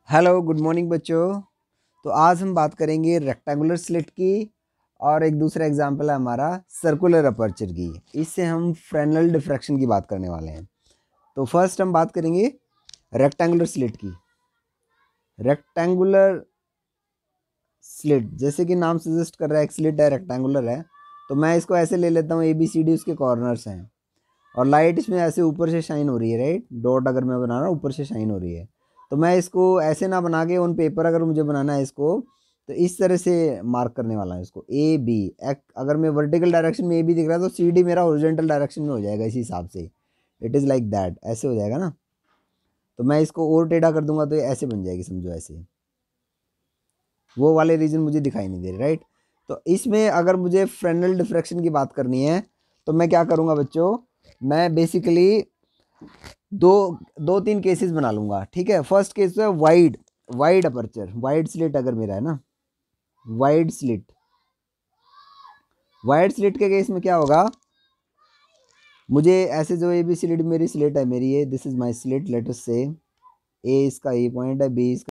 Hello good morning बच्चों। तो आज हम बात करेंगे रेक्टेंगुलर स्लिट की और एक दूसरा एग्जांपल है हमारा सर्कुलर अपर्चर की। इससे हम फ्रेनेल डिफ्रैक्शन की बात करने वाले हैं। तो फर्स्ट हम बात करेंगे रेक्टेंगुलर स्लिट की। रेक्टेंगुलर स्लिट जैसे कि नाम सजेस्ट कर रहा है, एक स्लिट है, रेक्टेंगुलर है, तो मैं इसको ऐसे ले लेता हूँ, ABCD उसके कॉर्नर्स हैं और लाइट इसमें ऐसे ऊपर से शाइन हो रही है, राइट। डॉट अगर मैं बना रहा हूँ ऊपर से शाइन हो रही है, तो मैं इसको ऐसे ना बना के ऑन पेपर अगर मुझे बनाना है इसको, तो इस तरह से मार्क करने वाला है इसको AB। अगर मैं वर्टिकल डायरेक्शन में AB दिख रहा है तो CD मेरा हॉरिजॉन्टल डायरेक्शन में हो जाएगा इसी हिसाब से। इट इज़ लाइक दैट, ऐसे हो जाएगा ना। तो मैं इसको और टेढ़ा कर दूंगा तो ये ऐसे बन जाएगी, समझो ऐसे। वो वाले रीजन मुझे दिखाई नहीं दे रहे, राइट। तो इसमें अगर मुझे फ्रेनेल डिफ्रैक्शन की बात करनी है तो मैं क्या करूँगा बच्चों, मैं बेसिकली दो दो तीन केसेस बना लूँगा, ठीक है। फर्स्ट केस है wide wide aperture, wide slit अगर मेरा है ना, वाइड स्लिट। वाइड स्लिट के केस में क्या होगा, मुझे ऐसे जो ABCD मेरी स्लिट है, मेरी ये this is my slit, let us से A इसका E पॉइंट है, B इसका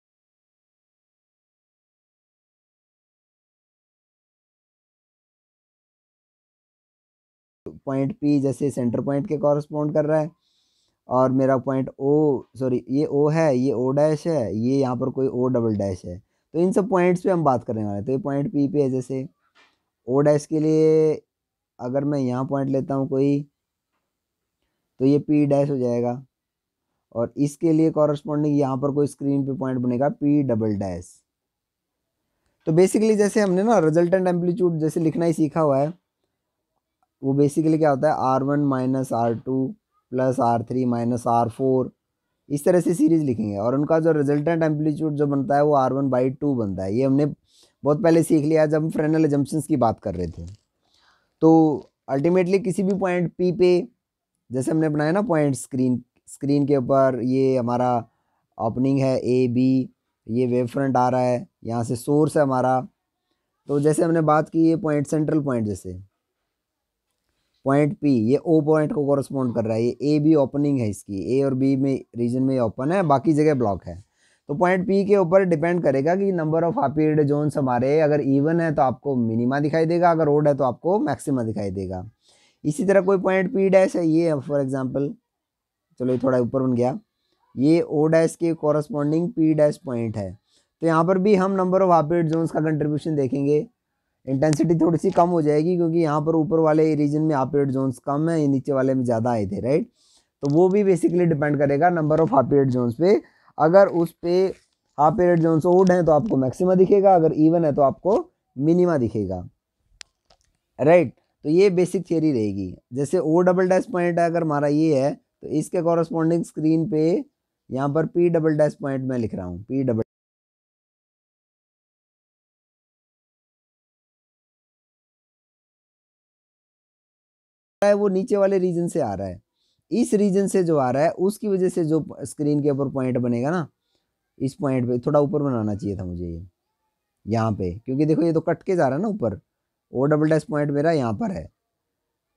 पॉइंट P जैसे सेंटर पॉइंट के कॉरस्पॉन्ड कर रहा है, और मेरा पॉइंट O, सॉरी ये O है, ये O डैश है, ये यहाँ पर कोई O डबल डैश है। तो इन सब पॉइंट्स पे हम बात करने वाले हैं। तो ये पॉइंट P पे है, जैसे O डैश के लिए अगर मैं यहाँ पॉइंट लेता हूँ कोई, तो ये P डैश हो जाएगा, और इसके लिए कॉरस्पॉन्डिंग यहाँ पर कोई स्क्रीन पे पॉइंट बनेगा P डबल डैश। तो बेसिकली जैसे हमने ना रिजल्टेंट एम्पलीट्यूड जैसे लिखना ही सीखा हुआ है, वो बेसिकली क्या होता है R1 minus R2 plus R3 minus R4, इस तरह से सीरीज लिखेंगे, और उनका जो रिजल्टेंट एम्पलीट्यूड जो बनता है वो R1/2 बनता है। ये हमने बहुत पहले सीख लिया जब हम फ्रेनेल अजम्पशंस की बात कर रहे थे। तो अल्टीमेटली किसी भी पॉइंट P पे, जैसे हमने बनाया ना पॉइंट स्क्रीन के ऊपर, ये हमारा ओपनिंग है AB, ये वेव फ्रंट आ रहा है, यहाँ से सोर्स है हमारा। तो जैसे हमने बात की, ये पॉइंट सेंट्रल पॉइंट, जैसे पॉइंट P ये O पॉइंट को कॉरस्पॉन्ड कर रहा है, ये AB ओपनिंग है इसकी, A और B में रीजन में ओपन है, बाकी जगह ब्लॉक है। तो पॉइंट P के ऊपर डिपेंड करेगा कि number of half period zones हमारे अगर इवन है तो आपको मिनिमा दिखाई देगा, अगर ओड है तो आपको मैक्सिमा दिखाई देगा। इसी तरह कोई पॉइंट P डैश है, ये फॉर एग्जाम्पल, चलो ये थोड़ा ऊपर बन गया, ये O डैश के कॉरस्पॉन्डिंग P डैश पॉइंट है। तो यहाँ पर भी हम number of half period zones का कंट्रीब्यूशन देखेंगे। इंटेंसिटी थोड़ी सी कम हो जाएगी क्योंकि यहाँ पर ऊपर वाले रीजन में हाफ पीरियड जोन्स कम है, ये नीचे वाले में ज़्यादा आए थे, राइट। तो वो भी बेसिकली डिपेंड करेगा number of half period zones पे। अगर उस पे हाफ पीरियड जोन्स ओड हैं तो आपको मैक्सिमा दिखेगा, अगर इवन है तो आपको मिनिमा दिखेगा, राइट। तो ये बेसिक थियरी रहेगी। जैसे O डबल डैश पॉइंट है अगर हमारा ये है, तो इसके कॉरस्पॉन्डिंग स्क्रीन पे यहाँ पर P डबल डैश पॉइंट मैं लिख रहा हूँ, P डबल है, वो नीचे वाले रीजन से आ रहा है। इस रीजन से जो आ रहा है उसकी वजह से जो स्क्रीन के ऊपर पॉइंट बनेगा ना, इस पॉइंट पे थोड़ा ऊपर बनाना चाहिए था मुझे ये, यहाँ पे, क्योंकि देखो ये तो कट के जा रहा है ना ऊपर। O डबल डैश पॉइंट मेरा यहाँ पर है,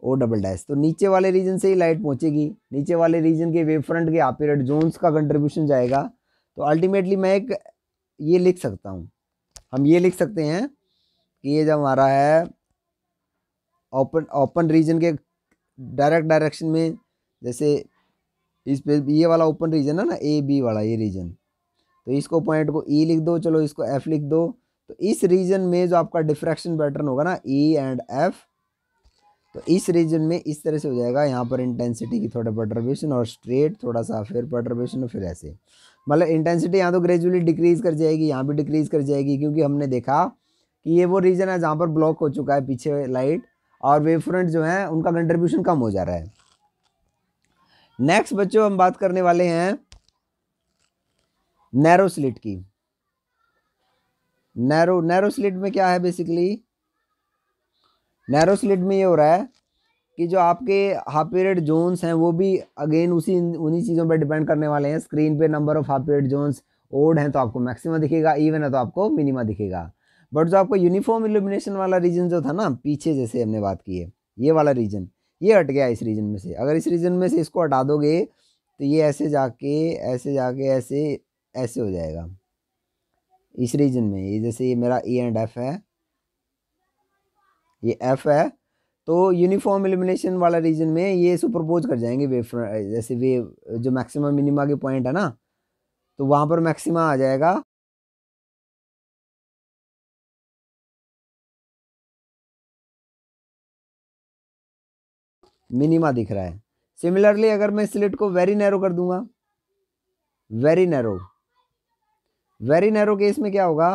O डबल डैश, तो नीचे वाले रीजन से ही लाइट पहुंचेगी, नीचे वाले रीजन के वेव फ्रंट के हाफ पीरियड जोन्स का कंट्रीब्यूशन जाएगा। तो अल्टीमेटली मैं एक ये लिख सकता हूँ, हम ये लिख सकते हैं कि ये जब हमारा है ओपन ओपन रीजन के डायरेक्ट डायरेक्शन में, जैसे इस पे ये वाला ओपन रीजन है ना, AB वाला ये रीजन, तो इसको पॉइंट को E लिख दो, चलो इसको F लिख दो। तो इस रीजन में जो आपका डिफ्रैक्शन पैटर्न होगा ना, E एंड F, तो इस रीजन में इस तरह से हो जाएगा। यहाँ पर इंटेंसिटी की थोड़ा परटर्बेशन और स्ट्रेट थोड़ा सा फिर परटर्बेशन और फिर ऐसे, मतलब इंटेंसिटी यहाँ तो ग्रेजुअली डिक्रीज कर जाएगी, यहाँ भी डिक्रीज कर जाएगी, क्योंकि हमने देखा कि ये वो रीजन है जहाँ पर ब्लॉक हो चुका है पीछे लाइट, और वेव फ्रंट जो है उनका कंट्रीब्यूशन कम हो जा रहा है। नेक्स्ट बच्चों हम बात करने वाले हैं नैरो स्लिट की। नैरो स्लिट में क्या है, बेसिकली नैरो स्लिट में ये हो रहा है कि जो आपके हाफ पीरियड जोन्स हैं वो भी अगेन उन्हीं चीज़ों पर डिपेंड करने वाले हैं। स्क्रीन पे number of half period zones odd हैं तो आपको मैक्सिमा दिखेगा, इवन है तो आपको मिनिमा दिखेगा। बट जो आपको यूनिफॉर्म इल्यूमिनेशन वाला रीजन जो था ना पीछे, जैसे हमने बात की है, ये वाला रीजन ये हट गया इस रीजन में से। अगर इस रीजन में से इसको हटा दोगे तो ये ऐसे जाके ऐसे जाके ऐसे ऐसे हो जाएगा, इस रीजन में, ये जैसे ये मेरा ए एंड एफ है, ये एफ है, तो यूनिफॉर्म एलिमिनेशन वाला रीजन में ये सुपरपोज कर जाएंगे वेव, जैसे वेव जो मैक्सिमम मिनिमा के पॉइंट है ना, तो वहां पर मैक्सिमा आ जाएगा मिनिमा दिख रहा है। सिमिलरली अगर मैं स्लिट को वेरी नैरो कर दूंगा, very narrow, very narrow case में क्या होगा,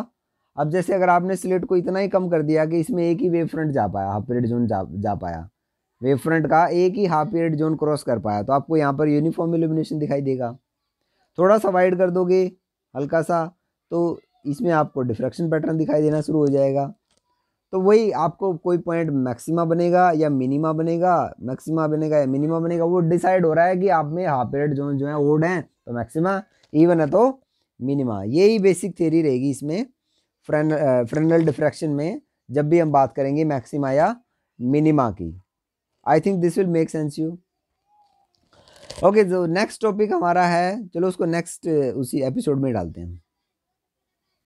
अब जैसे अगर आपने स्लिट को इतना ही कम कर दिया कि इसमें एक ही वेव फ्रंट जा पाया, हाफ पीरियड जोन जा पाया, वेव फ्रंट का एक ही हाफ पीरियड जोन क्रॉस कर पाया, तो आपको यहाँ पर यूनिफॉर्म इल्यूमिनेशन दिखाई देगा। थोड़ा सा वाइड कर दोगे हल्का सा, तो इसमें आपको डिफ्रैक्शन पैटर्न दिखाई देना शुरू हो जाएगा। तो वही आपको कोई पॉइंट मैक्सिमा बनेगा या मिनिमा बनेगा, मैक्सिमा बनेगा या मिनिमा बनेगा, वो डिसाइड हो रहा है कि आप में हाफ पीरियड जोन जो है ओड है तो मैक्सिमा, इवन है तो मिनिमा। यही बेसिक थ्योरी रहेगी इसमें फ्रेनेल डिफ्रैक्शन में, जब भी हम बात करेंगे मैक्सिमा या मिनिमा की। I think this will make sense you. Okay, जो नेक्स्ट टॉपिक हमारा है, चलो उसको नेक्स्ट उसी एपिसोड में डालते हैं।